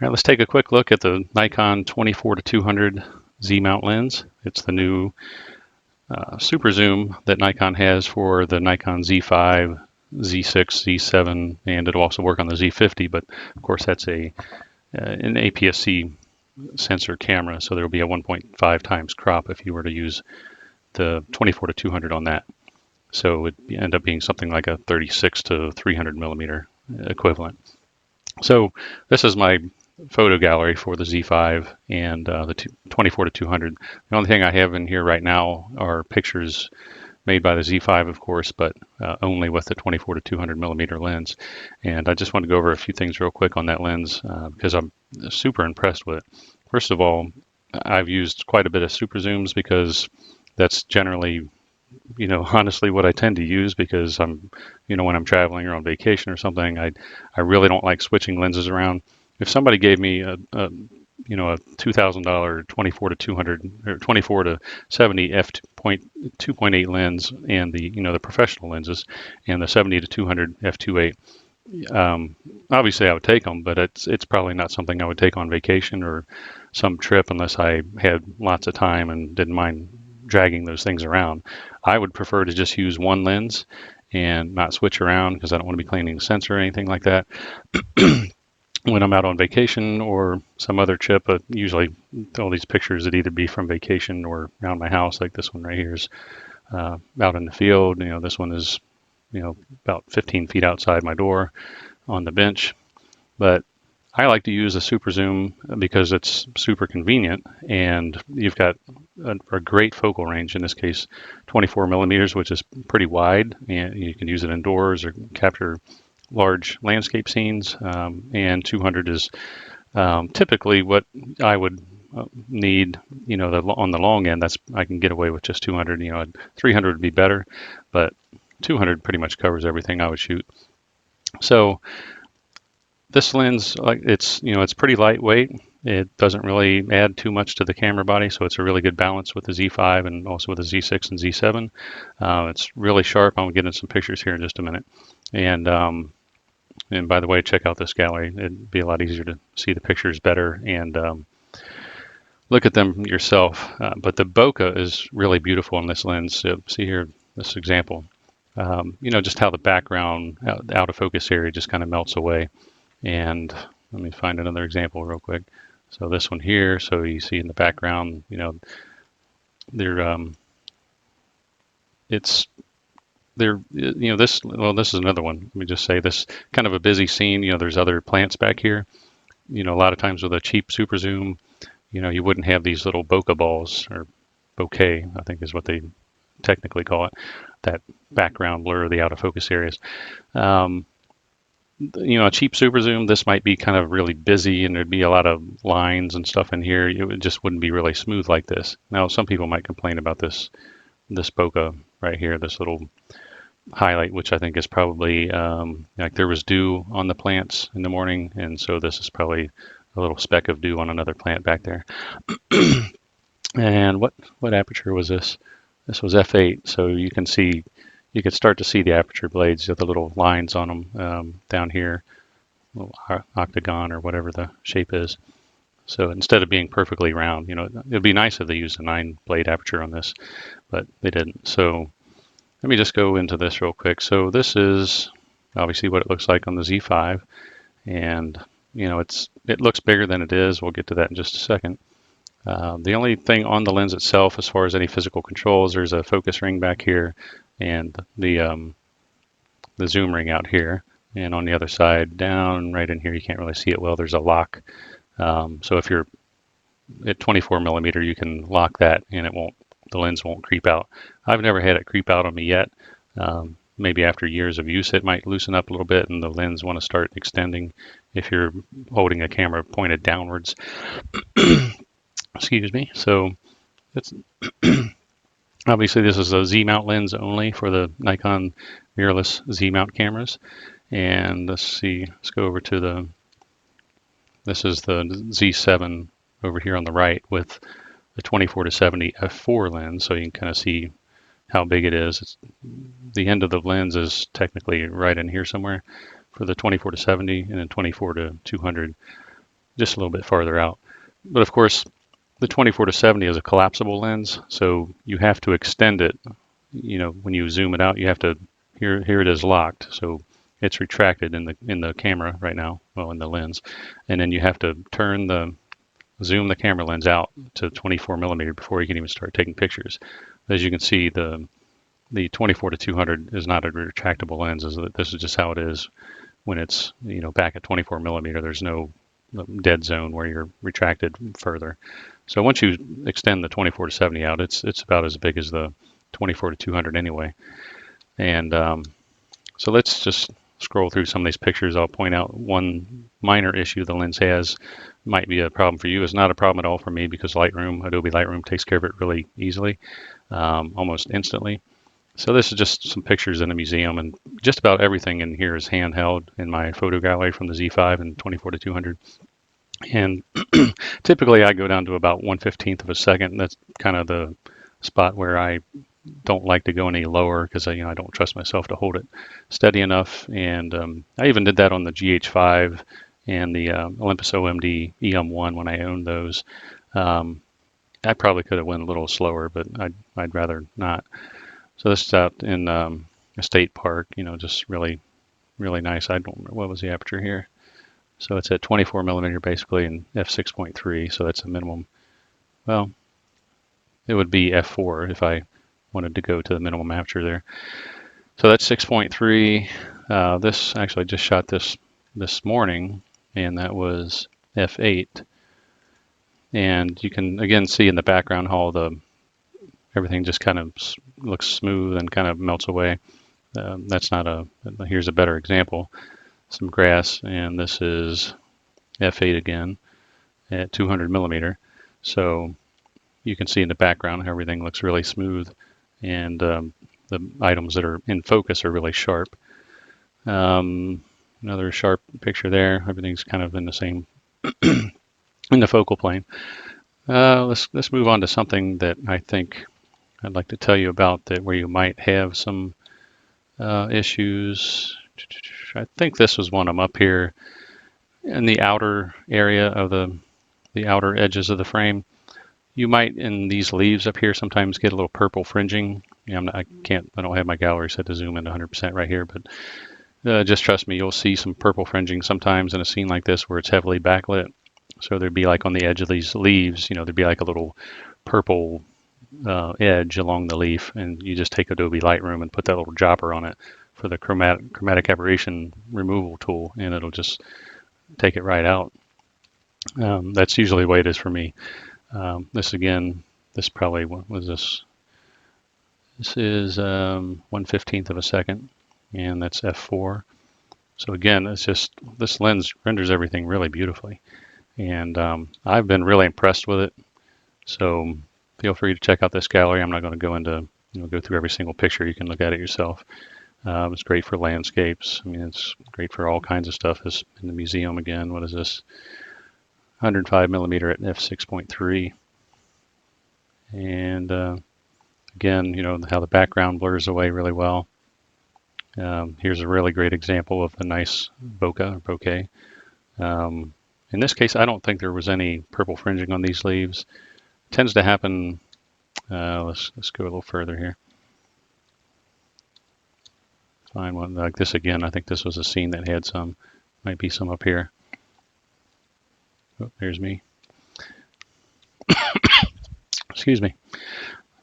All right, let's take a quick look at the Nikon 24-200 Z mount lens. It's the new super zoom that Nikon has for the Nikon Z5, Z6, Z7, and it'll also work on the Z50. But of course, that's an APS-C sensor camera, so there will be a 1.5 times crop if you were to use the 24-200 on that. So it would end up being something like a 36 to 300 millimeter equivalent. So this is my photo gallery for the Z5 and the 24-200. The only thing I have in here right now are pictures made by the Z5, of course, but only with the 24-200 millimeter lens. And I just want to go over a few things real quick on that lens because I'm super impressed with it. First of all, I've used quite a bit of super zooms because that's generally, honestly what I tend to use because I'm, when I'm traveling or on vacation or something, I really don't like switching lenses around. If somebody gave me a $2,000 24-200 or 24-70 f2.8 lens and the professional lenses and the 70-200 f2.8, obviously I would take them, but it's probably not something I would take on vacation or some trip unless I had lots of time and didn't mind dragging those things around. I would prefer to just use one lens and not switch around because I don't want to be cleaning the sensor or anything like that. When I'm out on vacation or some other trip, but usually all these pictures would either be from vacation or around my house, like this one right here is out in the field. This one is, about 15 feet outside my door on the bench. But I like to use a super zoom because it's super convenient and you've got a great focal range, in this case 24 millimeters, which is pretty wide, and you can use it indoors or capture large landscape scenes, and 200 is typically what I would need. On the long end, I can get away with just 200. 300 would be better, but 200 pretty much covers everything I would shoot. So this lens, it's pretty lightweight. It doesn't really add too much to the camera body, so it's a really good balance with the Z5 and also with the Z6 and Z7. It's really sharp. I'm getting some pictures here in just a minute. And by the way, check out this gallery. It'd be a lot easier to see the pictures better and look at them yourself. But the bokeh is really beautiful in this lens. So see here, this example. Just how the background, out of focus area just kind of melts away. And let me find another example real quick. So this one here, so you see in the background, this is another one. Let me just say, this kind of a busy scene. There's other plants back here. A lot of times with a cheap super zoom, you wouldn't have these little bokeh balls, or bokeh, I think is what they technically call it, that background blur, the out of focus areas. A cheap super zoom, this might be kind of really busy and there'd be a lot of lines and stuff in here. It just wouldn't be really smooth like this. Now, some people might complain about this bokeh right here, this little highlight, which I think is probably like there was dew on the plants in the morning, and so this is probably a little speck of dew on another plant back there. And what aperture was this? This was f8, so you could start to see the aperture blades with the little lines on them down here, little octagon or whatever the shape is. So instead of being perfectly round, it'd be nice if they used a 9-blade aperture on this, but they didn't. So let me just go into this real quick. So this is obviously what it looks like on the Z5, and it looks bigger than it is. We'll get to that in just a second. The only thing on the lens itself, as far as any physical controls, there's a focus ring back here, and the zoom ring out here. And on the other side, down right in here, you can't really see it well. There's a lock. So if you're at 24 millimeter, you can lock that, and the lens won't creep out. I've never had it creep out on me yet. Maybe after years of use, it might loosen up a little bit, and the lens want to start extending if you're holding a camera pointed downwards. Excuse me. So it's obviously this is a Z mount lens only for the Nikon mirrorless Z mount cameras. And let's see. Let's go over to this is the Z7 over here on the right with the 24-70 f4 lens, so you can kind of see how big it is. The end of the lens is technically right in here somewhere for the 24-70, and then 24-200. just a little bit farther out. But of course, the 24 to 70 is a collapsible lens, so you have to extend it. When you zoom it out, you have to, here it is locked, so it's retracted in the camera right now, well, in the lens, and then you have to zoom the camera lens out to 24 millimeter before you can even start taking pictures. As you can see, the 24 to 200 is not a retractable lens. This is just how it is when it's back at 24 millimeter. There's no dead zone where you're retracted further. So once you extend the 24 to 70 out, it's about as big as the 24 to 200 anyway. And so let's just scroll through some of these pictures. I'll point out one minor issue the lens has. Might be a problem for you. It's not a problem at all for me because Adobe Lightroom takes care of it really easily, almost instantly. So this is just some pictures in a museum, and just about everything in here is handheld in my photo gallery from the Z5 and 24 to 200. And typically I go down to about 1/15 of a second. That's kind of the spot where I don't like to go any lower because I don't trust myself to hold it steady enough. And I even did that on the GH5 and the Olympus OMD EM1 when I owned those. I probably could have went a little slower, but I'd rather not. So this is out in a state park, just really, really nice. I don't remember, what was the aperture here? So it's at 24 millimeter basically in f6.3, so that's a minimum. Well, it would be f4 if I wanted to go to the minimum aperture there. So that's 6.3. This actually just shot this morning, and that was f8. And you can again see in the background how everything just kind of looks smooth and kind of melts away. That's not here's a better example. Some grass, and this is f8 again at 200 millimeter. So you can see in the background how everything looks really smooth, and the items that are in focus are really sharp. Another sharp picture there. Everything's kind of in the same in the focal plane. Let's move on to something that I think I'd like to tell you about, where you might have some issues. I think this was one. I'm up here in the outer area of the outer edges of the frame. You might, in these leaves up here, sometimes get a little purple fringing. I don't have my gallery set to zoom in 100% right here, but just trust me, you'll see some purple fringing sometimes in a scene like this where it's heavily backlit. So there'd be like on the edge of these leaves, there'd be like a little purple edge along the leaf, and you just take Adobe Lightroom and put that little jopper on it for the chromatic aberration removal tool, and it'll just take it right out. That's usually the way it is for me. This probably, what was this? This is 1/15 of a second, and that's f4. So again, it's just, this lens renders everything really beautifully, and I've been really impressed with it. So feel free to check out this gallery. I'm not going to go into go through every single picture. You can look at it yourself. It's great for landscapes. It's great for all kinds of stuff. It's in the museum again. What is this? 105 millimeter at f6.3. And again, how the background blurs away really well. Here's a really great example of a nice bokeh. In this case, I don't think there was any purple fringing on these leaves. It tends to happen. Let's go a little further here. Find one like this again. I think this was a scene that had some. Might be some up here. Oh, there's me. Excuse me.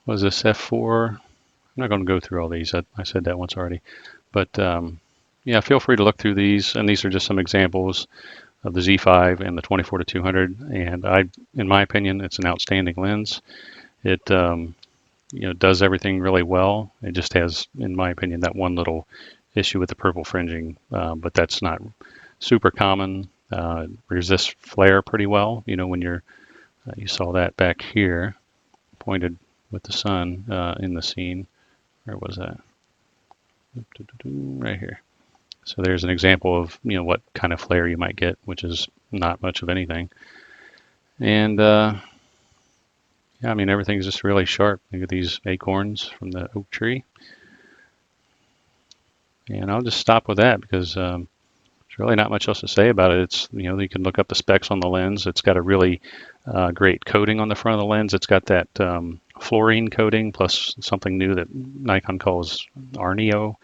Was this f4? I'm not going to go through all these. I said that once already. But yeah, feel free to look through these. And these are just some examples of the Z5 and the 24 to 200. And in my opinion, it's an outstanding lens. It does everything really well. It just has, in my opinion, that one little issue with the purple fringing, but that's not super common. Resists flare pretty well. When you saw that back here, pointed with the sun in the scene. Where was that? Right here. So there's an example of what kind of flare you might get, which is not much of anything. And yeah, everything's just really sharp. Look at these acorns from the oak tree. And I'll just stop with that because There's really not much else to say about it. It's, you can look up the specs on the lens. It's got a really great coating on the front of the lens. It's got that fluorine coating plus something new that Nikon calls Arneo.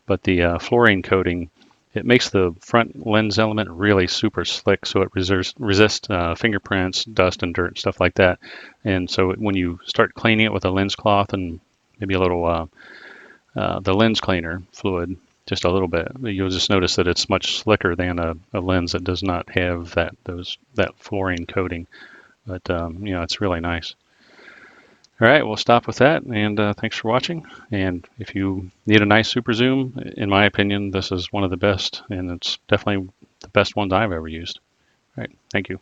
But the fluorine coating, it makes the front lens element really super slick, so it resists fingerprints, dust, and dirt, stuff like that. And so when you start cleaning it with a lens cloth and maybe a little the lens cleaner fluid, just a little bit, you'll just notice that it's much slicker than a lens that does not have that fluorine coating. But it's really nice. All right, we'll stop with that, and thanks for watching. And if you need a nice super zoom, in my opinion, this is one of the best, and it's definitely the best ones I've ever used. All right, thank you.